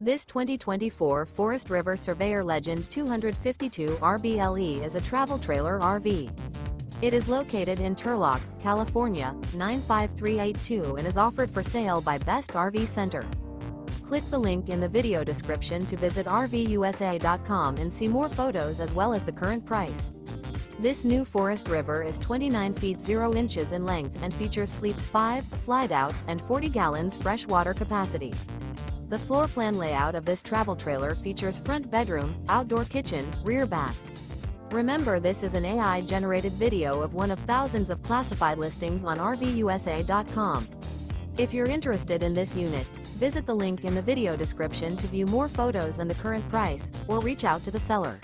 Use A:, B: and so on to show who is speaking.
A: This 2024 Forest River Surveyor Legend 252 RBLE is a travel trailer RV. It is located in Turlock, California, 95382 and is offered for sale by Best RV Center. Click the link in the video description to visit RVUSA.com and see more photos as well as the current price. This new Forest River is 29 feet 0 inches in length and features sleeps 5, Slideout, and 40 gallons fresh water capacity. The floor plan layout of this travel trailer features front bedroom, outdoor kitchen, rear bath. Remember, this is an AI-generated video of one of thousands of classified listings on RVUSA.com. If you're interested in this unit, visit the link in the video description to view more photos and the current price, or reach out to the seller.